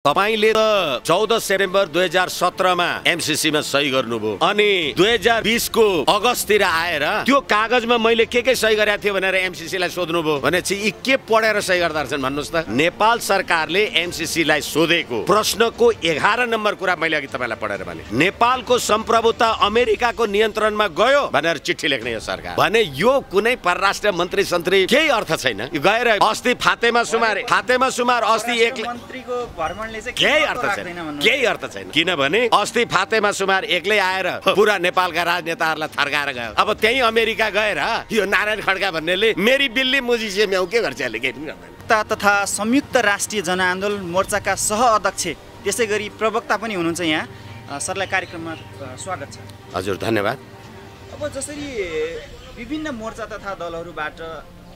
तपाईले त 14 सेप्टेम्बर 2017 मा एमसीसी मा सही गर्नुभयो अनि 2020 को अगस्ततिर आएर त्यो कागजमा मैले के सही गरेको थिए भनेर एमसीसी लाई सोध्नुभयो भनेपछि यी के पढेर सही गर्दा रहेछन् भन्नुस् त। नेपाल सरकारले एमसीसी लाई सोधेको प्रश्नको 11 नम्बर कुरा मैले अघि तपाईलाई पढेर भने नेपालको सम्प्रभुता अमेरिकाको नियन्त्रणमा गयो भनेर चिठी लेख्ने यो सरकार भने यो कुनै परराष्ट्र मन्त्री सन्त्री केही अर्थ छैन। गएर अस्ति फातेमा सुमार अस्ति एक मन्त्रीको भ्रमणले चाहिँ केही अर्थ छैन किनभने अस्ति फातेमा सुमार एक्लै आएर पुरा नेपालका राजनेताहरूलाई थर्काएर गयो। अब त्यही अमेरिका गएर यो नारायण खड्का भन्नेले मेरी बिल्ली मुजी से म्याउ के गर्छ अहिले केही पनि गर्दैन। तथा संयुक्त राष्ट्रिय जनआन्दोलन मोर्चाका सह अध्यक्ष त्यसै गरी प्रवक्ता पनि हुनुहुन्छ यहाँ। सरलाई कार्यक्रममा स्वागत छ। हजुर धन्यवाद। अब जसरी विभिन्न मोर्चा तथा दलहरूबाट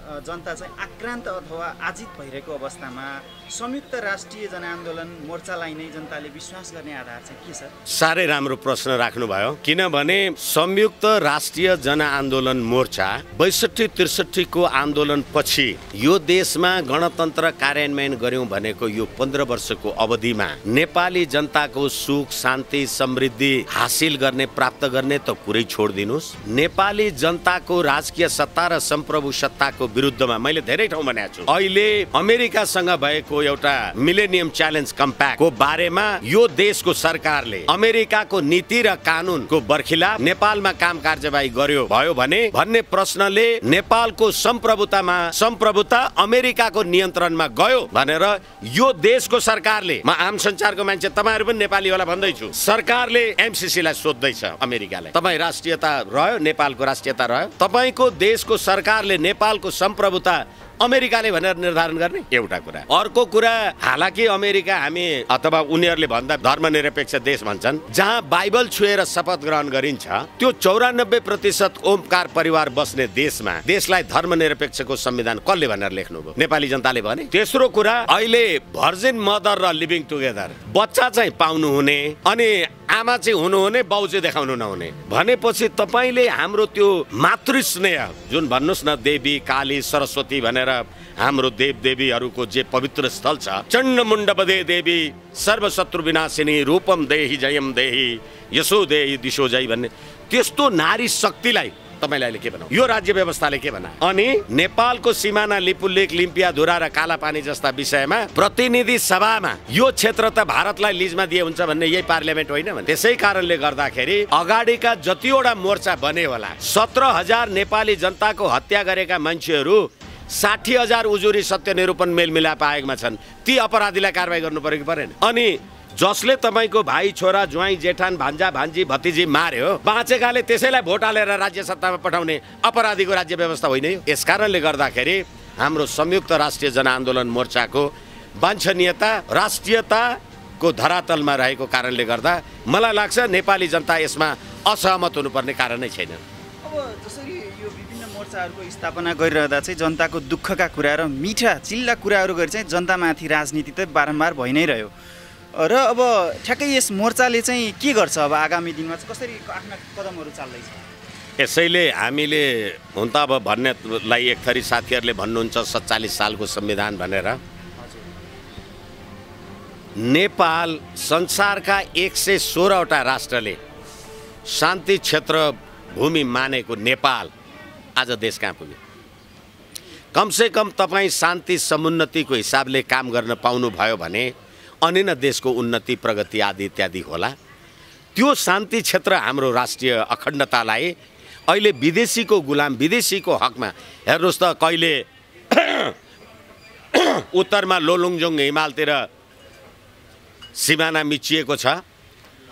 जनता चाहिँ आक्रान्त अथवा आजित भइरहेको अवस्थामा संयुक्त राष्ट्रिय जनआन्दोलन मोर्चालाई नै जनताले विश्वास गर्ने आधार चाहिँ के छ? साह्रै राम्रो प्रश्न राख्नुभयो किनभने संयुक्त राष्ट्रिय जनआन्दोलन मोर्चा 62-63 को आन्दोलन पछि यो देशमा गणतन्त्र कार्यान्वयन गर्यौं भनेको यो 15 वर्षको अवधिमा नेपाली जनताको सुख शान्ति समृद्धि हासिल गर्ने प्राप्त गर्ने त कुरै छोड्दिनुस्। नेपाली जनताको राजकीय सत्ता र सम्प्रभु सत्ताको विरुद्धमा मैले धेरै ठाउँ भनेको छु। अहिले अमेरिकासँग भएको एउटा मिलेनियम च्यालेन्ज कम्प्याक्ट को बारेमा यो देशको सरकारले अमेरिकाको नीति र कानुनको बर्खिलाफ नेपालमा काम कार्यवाही गर्यो भयो भने भन्ने प्रश्नले नेपालको सम्प्रभुता अमेरिकाको नियन्त्रणमा गयो भनेर यो देशको सरकारले म आम संचारको मान्छे तपाईहरु पनि नेपाली होला भन्दैछु सरकारले एमसीसी लाई सोध्दैछ अमेरिकालाई तपाई राष्ट्रियता रह्यो नेपालको राष्ट्रियता रह्यो तपाईको देशको सरकारले नेपालको सम्प्रभुता अमेरिकाले भनेर निर्धारण गर्ने एउटा कुरा। अर्को कुरा हालाकि अमेरिका हामी अथवा उनीहरूले भन्दा धर्मनिरपेक्ष देश भन्छन् जहाँ बाइबल छुएर शपथ ग्रहण गरिन्छ त्यो 94% ओमकार परिवार बस्ने देशमा देशलाई धर्मनिरपेक्षको संविधान कसले भनेर लेख्नुभयो? नेपाली जनताले भने। तेस्रो कुरा अहिले भर्जिन मदर र लिभिङ टुगेदर बच्चा चाहिँ पाउनु हुने अनि आमा चाहिँ हुनुहुने बाउ चाहिँ देखाउनु नहुने भनेपछि तपाईले हाम्रो त्यो मातृस्नेह जुन भन्नुस् न देवी काली सरस्वती भनेर हाम्रो देवदेवीहरूको जे पवित्र स्थल छ चण्डमुण्डपदे देवी सर्वशत्रु विनाशिनी रूपम देहि जयम देहि यसो देहि दिशो जय भन्ने त्यस्तो नारी शक्तिलाई तपाईलाई अहिले के बनाऊ? यो राज्य व्यवस्थाले के बना? अनि नेपालको सिमाना लिपुलेक लिम्पिया धुरा र कालापानी जस्ता विषयमा प्रतिनिधि सभामा यो क्षेत्र त भारतलाई लिजमा दिए हुन्छ भन्ने यही पार्लियामेन्ट होइन भने त्यसै कारणले गर्दाखेरि अगाडिका जतिवटा मोर्चा बने होला 17,000 नेपाली जनताको हत्या गरेका मान्छेहरू 60,000 उजुरी सत्य निरूपण मेलमिलाप आएकमा छन्। ती अपराधीलाई कारबाही गर्नु पर्यो कि परेन? अनि जसले तपाईको भाइ छोरा ज्वाइँ जेठान भान्जा भान्जी भतिजी मार्यो बाँचेकाले त्यसैलाई भोट हालेर राज्य सत्तामा पठाउने अपराधीको राज्य व्यवस्था होइन यो। यसकारणले गर्दाखेरि हाम्रो संयुक्त राष्ट्रिय जनआन्दोलन मोर्चाको वाञ्छनीयता राष्ट्रियताको धरातलमा रहेको कारणले गर्दा मलाई लाग्छ नेपाली जनता यसमा असहमत हुनुपर्ने कारण नै छैन। अब जसरी यो विभिन्न मोर्चाहरूको स्थापना गरिरहँदा चाहिँ जनताको दुःखका कुरा र मिठा चिल्ला कुराहरू गरी चाहिँ जनतामाथि राजनीति त बारम्बार भइ नै रह्यो र अब ठ्याक्कै यस मोर्चाले चाहिँ के गर्छ? अब आगामी दिनमा चाहिँ कसरी आफ्ना कदमहरू चाल्दैछ? यसैले हामीले हुन त अब भन्नेलाई एक थरी साथीहरूले भन्नुहुन्छ 47 सालको संविधान भनेर। नेपाल संसारका 116 वटा राष्ट्रले शान्ति क्षेत्र भूमि मानेको नेपाल आज देश कहाँ पुग्यो? कमसे कम तपाईँ शान्ति समुन्नतिको हिसाबले काम गर्न पाउनु भयो भने अनि न देशको उन्नति प्रगति आदि इत्यादि होला। त्यो शान्ति क्षेत्र हाम्रो राष्ट्रिय अखण्डतालाई अहिले विदेशीको गुलाम विदेशीको हकमा हेर्नुहोस् त कहिले उत्तरमा लोलुङजुङ हिमालतिर सिमाना मिचिएको छ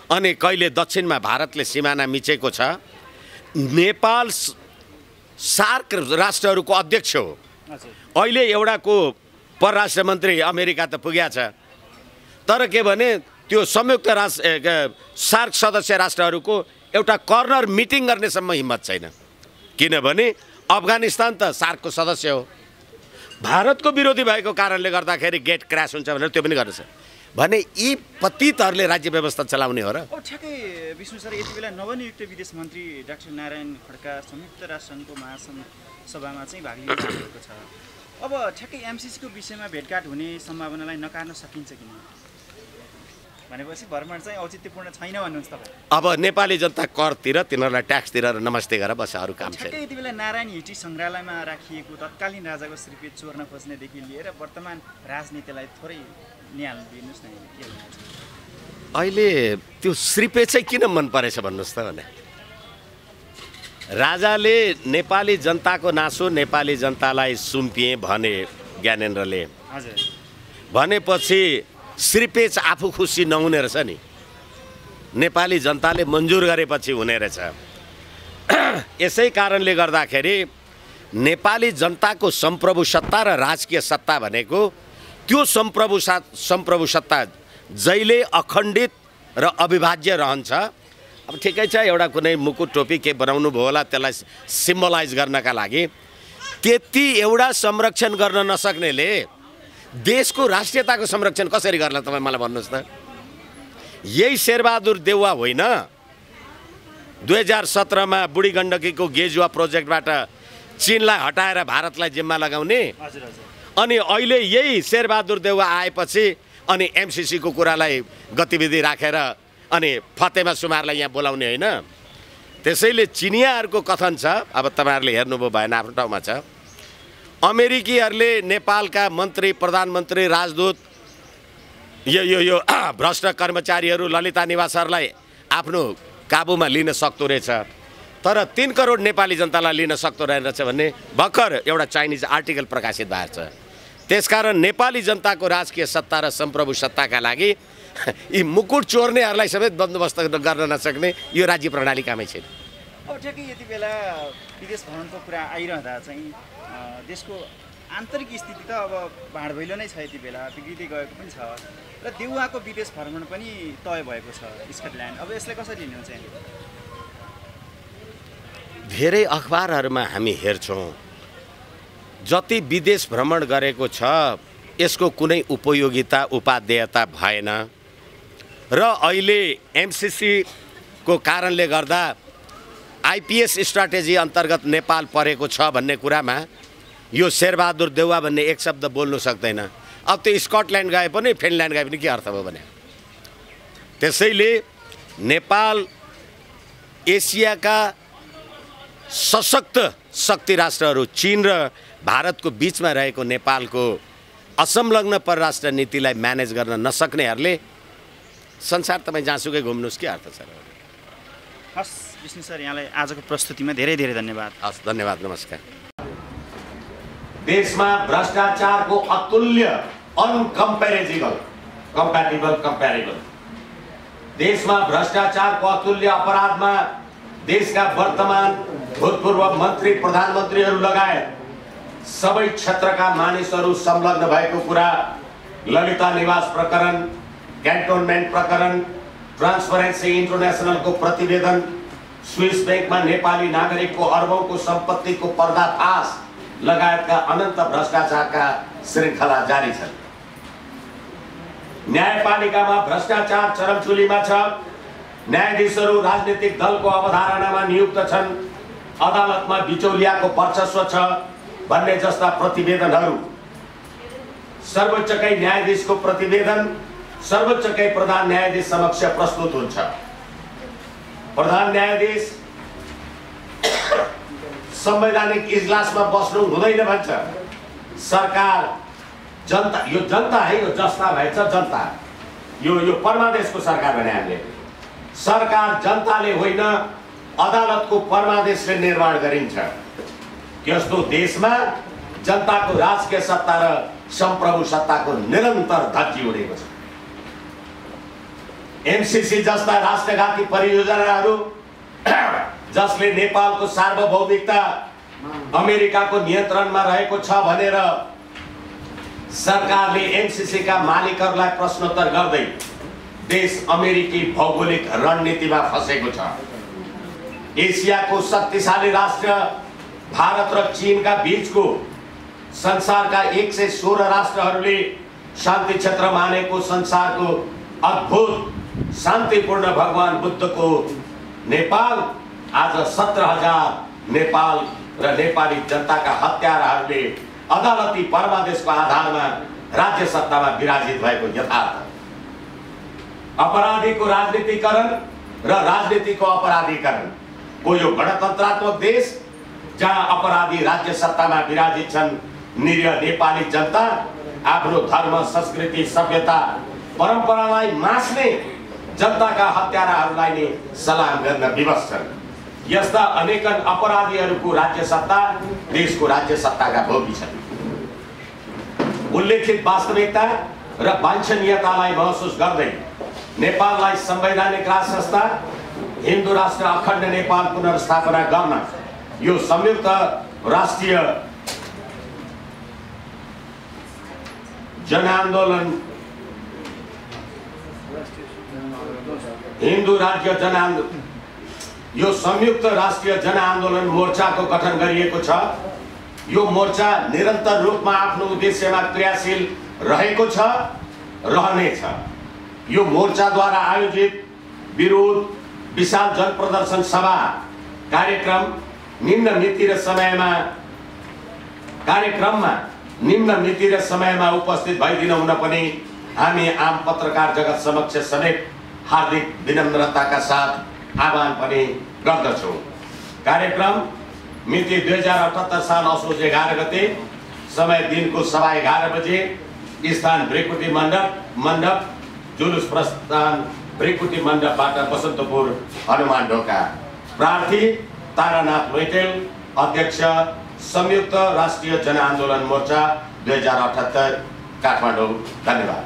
अनि कहिले दक्षिणमा भारतले सिमाना मिचेको छ। नेपाल सार्क राष्ट्रहरूको अध्यक्ष हो। अहिले एउटाको परराष्ट्र मन्त्री अमेरिका त पुग्या छ तर के भने त्यो संयुक्त राष्ट्र सार्क सदस्य राष्ट्रहरूको एउटा कर्नर मिटिङ गर्नेसम्म हिम्मत छैन किनभने अफगानिस्तान त सार्कको सदस्य हो। भारतको विरोधी भएको कारणले गर्दाखेरि गेट क्रास हुन्छ भनेर त्यो पनि गर्छ भने यी पतितहरूले राज्य व्यवस्था चलाउने हो र? ठ्याक्कै विष्णु सर यति बेला नवनियुक्त विदेश मन्त्री डाक्टर नारायण खड्का संयुक्त राष्ट्रसङ्घको महासभामा चाहिँ भाग लिनु भएको छ। अब ठ्याक्कै एमसीसीको विषयमा भेटघाट हुने सम्भावनालाई नकार्न सकिन्छ कि भनेपछि भ्रमण चाहिँ औचित्यपूर्ण छैन भन्नुहुन्छ तपाईँ? अब नेपाली जनता करतिर तिनीहरूलाई ट्याक्स तिरेर नमस्ते गरेर बस, अरू काम छैन। यति बेला नारायण हिटी सङ्ग्रहालयमा राखिएको तत्कालीन राजाको श्रीपेट चोर्न खोज्नेदेखि लिएर वर्तमान राजनीतिलाई थोरै निहाल्नु दिनुहोस् न। के भन्नुहुन्छ अहिले त्यो श्रीपेट चाहिँ किन मन परेछ भन्नुहोस् त भने, राजाले नेपाली जनताको नासो नेपाली जनतालाई सुम्पिए भने ज्ञानेन्द्रले, हजुर, भनेपछि श्रीपेच आफू खुसी नहुने रहेछ नि, नेपाली जनताले मन्जुर गरेपछि हुने रहेछ। यसै कारणले गर्दाखेरि नेपाली जनताको सम्प्रभु सत्ता र राजकीय सत्ता भनेको त्यो सम्प्रभु सत्ता जहिले अखण्डित र अविभाज्य रहन्छ। अब ठिकै छ, एउटा कुनै मुकुट टोपी के बनाउनु भयो होला त्यसलाई सिम्बलाइज गर्नका लागि, त्यति एउटा संरक्षण गर्न नसक्नेले देशको राष्ट्रियताको संरक्षण कसरी गर्ला तपाईँ मलाई भन्नुहोस् त। यही शेरबहादुर देउवा होइन 2017 मा बुढी गण्डकीको गेजुवा प्रोजेक्टबाट चीनलाई हटाएर भारतलाई जिम्मा लगाउने, अनि अहिले यही शेरबहादुर देउवा आएपछि अनि एमसीसी को कुरालाई गतिविधि राखेर अनि फतेमा सुमारलाई यहाँ बोलाउने होइन। त्यसैले चिनियाहरूको कथन छ, अब तपाईँहरूले हेर्नुभयो भएन, आफ्नो ठाउँमा छ। अमेरिकीहरूले नेपालका मन्त्री, प्रधानमन्त्री, राजदूत, यो भ्रष्ट कर्मचारीहरू, ललिता निवासहरूलाई आफ्नो काबुमा लिन सक्दो रहेछ, तर 3 करोड नेपाली जनतालाई लिन सक्दो रहेछ भन्ने भर्खर एउटा चाइनिज आर्टिकल प्रकाशित भएको छ। त्यसकारण नेपाली जनताको राजकीय सत्ता र सम्प्रभु सत्ताका लागि यी मुकुट चोर्नेहरूलाई समेत बन्दोबस्त गर्न नसक्ने यो राज्य प्रणाली कामै छैन। अब ठ्याक्कै यति बेला विदेश भ्रमणको कुरा आइरहँदा चाहिँ देशको आन्तरिक स्थिति त अब भाँडभैलो नै छ, यति बेला बिग्रिँदै गएको पनि छ र देउवाको विदेश भ्रमण पनि तय भएको छ स्कटल्यान्ड। अब यसलाई कसरी लिनुहुन्छ? धेरै अखबारहरूमा हामी हेर्छौँ जति विदेश भ्रमण गरेको छ यसको कुनै उपयोगिता उपादेयता भएन र अहिले एमसीसी को कारणले गर्दा आईपीएस स्ट्राटेजी अन्तर्गत नेपाल परेको छ भन्ने कुरामा यो शेरबहादुर देउवा भन्ने एक शब्द बोल्नु सक्दैन। अब त्यो स्कटल्यान्ड गए पनि फिनल्यान्ड गए पनि के अर्थ भयो भने, त्यसैले नेपाल एसियाका सशक्त शक्ति राष्ट्रहरू चीन र भारतको बीचमा रहेको नेपालको असंलग्न परराष्ट्र नीतिलाई म्यानेज गर्न नसक्नेहरूले संसार तपाईँ जहाँसुकै घुम्नुहोस्, के अर्थ छ र? हस् विष्णु सर, यहाँलाई आजको प्रस्तुतिमा धेरै धेरै धन्यवाद। हस्, धन्यवाद, नमस्कार। देशमा भ्रष्टाचारको अतुल्य कम्प्यारेबल देशमा भ्रष्टाचारको अतुल्य अपराधमा देशका वर्तमान भूतपूर्व मन्त्री, प्रधानमन्त्रीहरू लगायत सबै क्षेत्रका मानिसहरू संलग्न भएको कुरा ललिता निवास प्रकरण, क्यान्टोनमेन्ट प्रकरण, ट्रान्सपरेन्सी इन्टरनेसनलको प्रतिवेदन, स्विस बैंकमा नेपाली नागरिकको अर्बौंको सम्पत्तिको पर्दाफास लगायतका अनन्त भ्रष्टाचारका श्रृङ्खला जारी छन्। न्यायपालिकामा भ्रष्टाचार चरमचुलीमा छ। न्यायाधीशहरू राजनीतिक दलको अवधारणामा नियुक्त छन्। अदालतमा बिचौलियाको वर्चस्व छ भन्ने जस्ता प्रतिवेदनहरू, सर्वोच्चकै न्यायाधीशको प्रतिवेदन सर्वोच्चकै प्रधान न्यायाधीश समक्ष प्रस्तुत हुन्छ। प्रधान न्यायाधीश संवैधानिक इजलासमा बस्नु हुँदैन भन्छ। सरकार, जनता, यो जनता है, यो जस्ता भएछ जनता, यो परमादेशको सरकार भने हामीले, सरकार जनताले होइन अदालतको परमादेशले निर्माण गरिन्छ। यस्तो देशमा जनताको राजकीय सत्ता र सम्प्रभु सत्ताको निरन्तर धज्जी उडेको छ। एमसीसी जस्ता राष्ट्रघाती परियोजनाहरू जसले नेपालको सार्वभौमिकता अमेरिकाको नियन्त्रणमा रहेको छ भनेर सरकारले एमसीसी का मालिकहरूलाई प्रश्नोत्तर गर्दै देश अमेरिकी भौगोलिक रणनीतिमा फसेको छ। एसियाको शक्तिशाली राष्ट्र भारत र चीनका बीचको संसारका 116 राष्ट्रहरूले शान्ति क्षेत्र मानेको संसारको अद्भुत शान्तिपूर्ण भगवान बुद्धको नेपाल आज 17,000 नेपाल र नेपाली जनताका हत्याराहरूले अदालती परमादेशको आधारमा राज्य सत्तामा विराजित भएको यथार्थ। अपराधीको राजनीतिकरण र राजनीतिको अपराधीकरणको यो गणतन्त्रात्मक देश जहाँ अपराधी राज्य सत्तामा विराजित छन्, निरीह नेपाली जनता आफ्नो धर्म, संस्कृति, सभ्यता, परम्परालाई मास्ने जनताका हत्याराहरूलाई नै सलाम गर्न विवश छन्। यस्ता अनेकन अपराधीहरूको राज्य सत्ता देशको राज्य सत्ताका भोगी छन्। उल्लेखित वास्तविकता र वाञ्छनीयतालाई महसुस गर्दै नेपाललाई संवैधानिक राज संस्था हिन्दू राष्ट्र अखण्ड नेपाल पुनर्स्थापना गर्न यो संयुक्त राष्ट्रिय जनआन्दोलन हिन्दू राज्य जनआन्दोलन यो संयुक्त राष्ट्रिय जनआन्दोलन मोर्चाको गठन गरिएको छ। यो मोर्चा निरन्तर रूपमा आफ्नो उद्देश्यमा क्रियाशील रहेको छ, रहनेछ। यो मोर्चाद्वारा आयोजित विरोध, विशाल जनप्रदर्शन सभा, कार्यक्रममा निम्न मिति र समयमा उपस्थित भइदिन हुन पनि हामी आम पत्रकार जगत समक्ष समेत हार्दिक विनम्रताका साथ आह्वान पनि गर्दछौँ। कार्यक्रम मिति 2078 साल असोज 11 गते, समय दिनको 11:15 बजे, स्थान भृकुटी मण्डप, जुलुस प्रस्थान भृकुटी मण्डपबाट बसन्तपुर, हनुमान ढोका। प्रार्थी तारानाथ मैटेल, अध्यक्ष संयुक्त राष्ट्रिय जनआन्दोलन मोर्चा 2078 काठमाडौँ। धन्यवाद।